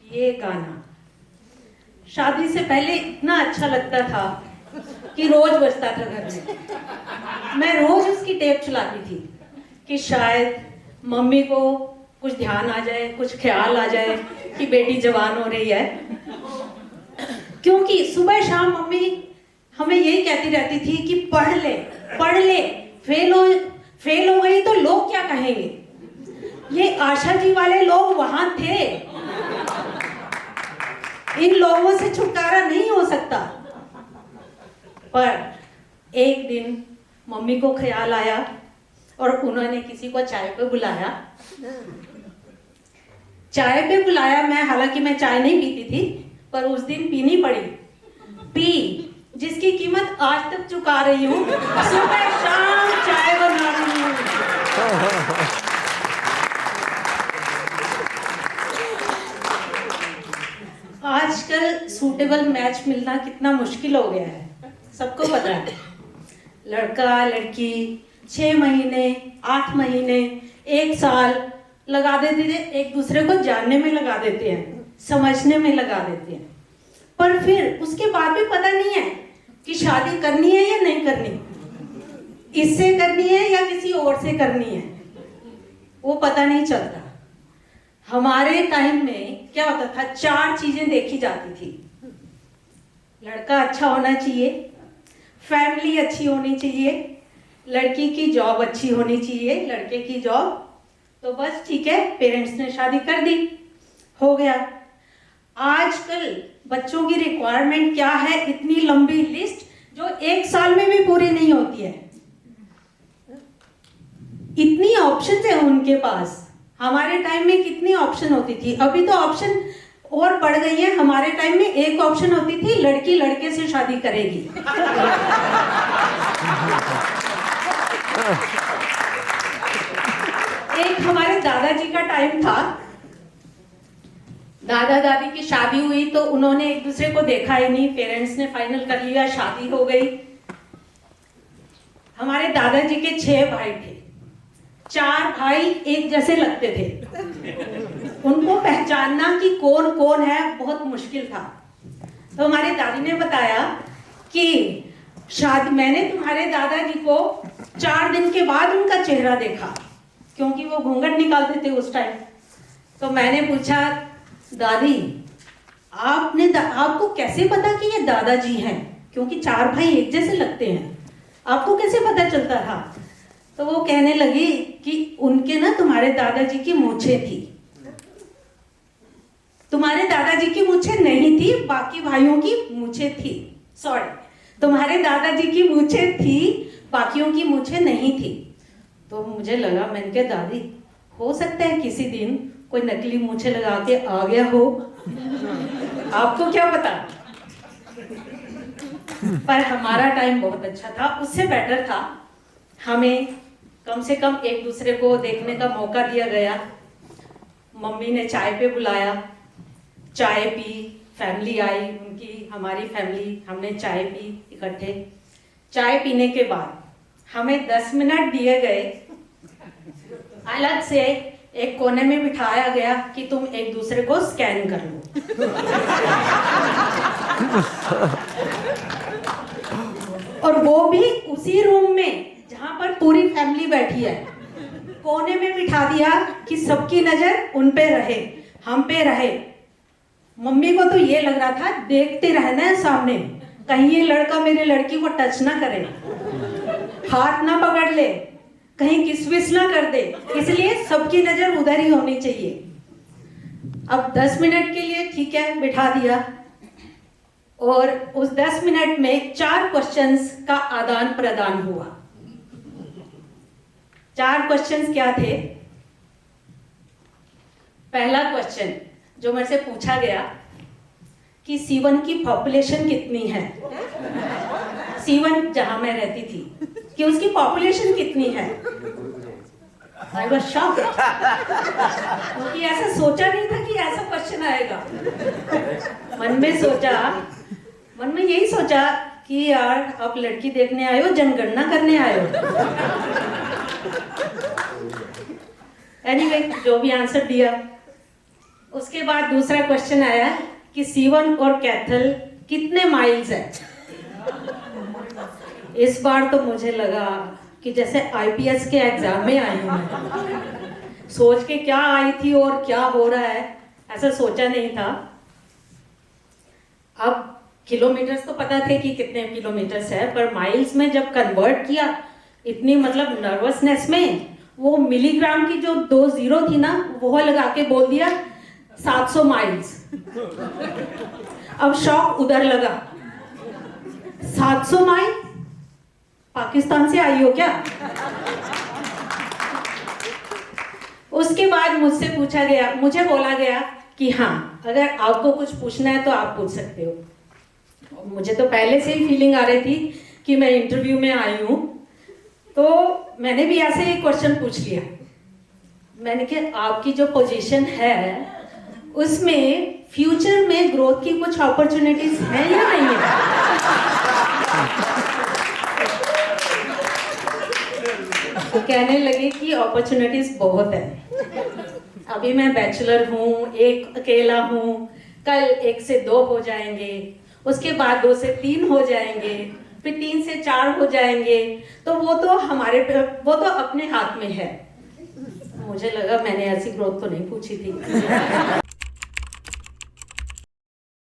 ये गाना शादी से पहले इतना अच्छा लगता था कि रोज बजता था घर में। मैं रोज उसकी टेप चलाती थी कि शायद मम्मी को कुछ ध्यान आ जाए, कुछ ख्याल आ जाए कि बेटी जवान हो रही है। क्योंकि सुबह शाम मम्मी हमें यही कहती रहती थी कि पढ़ ले पढ़ ले, फेल हो गई तो लोग क्या कहेंगे। ये आशा जी वाले लोग वहां थे, इन लोगों से छुटकारा नहीं हो सकता। पर एक दिन मम्मी को ख्याल आया और उन्होंने किसी को चाय पे बुलाया। चाय पे बुलाया, हालांकि मैं चाय नहीं पीती थी, पर उस दिन पीनी पड़ी। पी, जिसकी कीमत आज तक चुका रही हूँ। सुबह शाम चाय बना रही हूँ। आजकल सूटेबल मैच मिलना कितना मुश्किल हो गया है, सबको पता है। लड़का लड़की 6 महीने 8 महीने 1 साल लगा देते थे, एक दूसरे को जानने में लगा देते हैं, समझने में लगा देते हैं। पर फिर उसके बाद भी पता नहीं है कि शादी करनी है या नहीं करनी, इससे करनी है या किसी और से करनी है, वो पता नहीं चलता। हमारे टाइम में क्या होता था, 4 चीजें देखी जाती थी। लड़का अच्छा होना चाहिए, फैमिली अच्छी होनी चाहिए, लड़की की जॉब अच्छी होनी चाहिए, लड़के की जॉब, तो बस ठीक है, पेरेंट्स ने शादी कर दी, हो गया। आजकल बच्चों की रिक्वायरमेंट क्या है, इतनी लंबी लिस्ट जो 1 साल में भी पूरी नहीं होती है। इतनी ऑप्शंस है उनके पास। हमारे टाइम में कितनी ऑप्शन होती थी, अभी तो ऑप्शन और बढ़ गई है। हमारे टाइम में एक ऑप्शन होती थी, लड़की लड़के से शादी करेगी। एक हमारे दादाजी का टाइम था, दादा दादी की शादी हुई तो उन्होंने एक दूसरे को देखा ही नहीं, पेरेंट्स ने फाइनल कर लिया, शादी हो गई। हमारे दादाजी के 6 भाई थे, 4 भाई एक जैसे लगते थे, उनको पहचानना कि कौन कौन है बहुत मुश्किल था। तो हमारी दादी ने बताया कि शादी, मैंने तुम्हारे दादाजी को 4 दिन के बाद उनका चेहरा देखा, क्योंकि वो घूंघट निकालते थे उस टाइम। तो मैंने पूछा, दादी आपको कैसे पता कि ये दादाजी हैं, क्योंकि 4 भाई एक जैसे लगते हैं, आपको कैसे पता चलता था। तो वो कहने लगी कि उनके ना तुम्हारे दादाजी की मूंछें थी, तुम्हारे दादाजी की मूंछें नहीं थी, बाकी भाइयों की मूंछें थी। सॉरी, तुम्हारे दादाजी की मूंछें थी, बाकियों की मूंछें नहीं थी। तो मुझे लगा, मैंने कहा दादी हो सकता है किसी दिन कोई नकली मूंछें लगा के आ गया हो, आपको क्या पता। पर हमारा टाइम बहुत अच्छा था, उससे बेटर था। हमें कम से कम एक दूसरे को देखने का मौका दिया गया। मम्मी ने चाय पे बुलाया, चाय पी, फैमिली आई उनकी, हमारी फैमिली, हमने चाय पी इकट्ठे। चाय पीने के बाद हमें 10 मिनट दिए गए, अलग से एक कोने में बिठाया गया कि तुम एक दूसरे को स्कैन कर लो। और वो भी उसी रूम में जहां पर पूरी फैमिली बैठी है, कोने में बिठा दिया कि सबकी नजर उन पे रहे, हम पे रहे। मम्मी को तो ये लग रहा था देखते रहना है सामने, कहीं ये लड़का मेरे लड़की को टच ना करे, हाथ ना पकड़ ले, कहीं किस विस ना कर दे, इसलिए सबकी नजर उधर ही होनी चाहिए। अब 10 मिनट के लिए ठीक है बिठा दिया, और उस 10 मिनट में 4 क्वेश्चंस का आदान प्रदान हुआ। 4 क्वेश्चंस क्या थे? पहला क्वेश्चन जो मेरे से पूछा गया कि C1 की पॉपुलेशन कितनी है, C1 जहां मैं रहती थी, कि उसकी पॉपुलेशन कितनी है। I was shocked, क्योंकि ऐसा सोचा नहीं था कि ऐसा क्वेश्चन आएगा। मन में यही सोचा कि यार आप लड़की देखने आए हो, जनगणना करने आए हो। एनीवे, जो भी आंसर दिया उसके बाद दूसरा क्वेश्चन आया कि सीवन और कैथल कितने माइल्स है। इस बार तो मुझे लगा कि जैसे आईपीएस के एग्जाम में आई हूं मैं। सोच के क्या आई थी और क्या हो रहा है ऐसा सोचा नहीं था। अब किलोमीटर्स तो पता थे कि कितने किलोमीटर्स है, पर माइल्स में जब कन्वर्ट किया इतनी मतलब नर्वसनेस में वो मिलीग्राम की जो 2 जीरो थी ना वो लगा के बोल दिया 700 माइल्स। अब शॉक उधर लगा, 700 माइल, पाकिस्तान से आई हो क्या? उसके बाद मुझसे पूछा गया, मुझे बोला गया कि हाँ अगर आपको कुछ पूछना है तो आप पूछ सकते हो। मुझे तो पहले से ही फीलिंग आ रही थी कि मैं इंटरव्यू में आई हूँ, तो मैंने भी ऐसे ही क्वेश्चन पूछ लिया। मैंने कहा आपकी जो पोजीशन है उसमें फ्यूचर में ग्रोथ की कुछ अपॉर्चुनिटीज है या नहीं है? तो कहने लगे कि अपॉर्चुनिटीज बहुत है। अभी मैं बैचलर हूँ, एक अकेला हूँ, कल 1 से 2 हो जाएंगे, उसके बाद 2 से 3 हो जाएंगे, फिर 3 से 4 हो जाएंगे, तो वो तो अपने हाथ में है। मुझे लगा मैंने ऐसी ग्रोथ तो नहीं पूछी थी।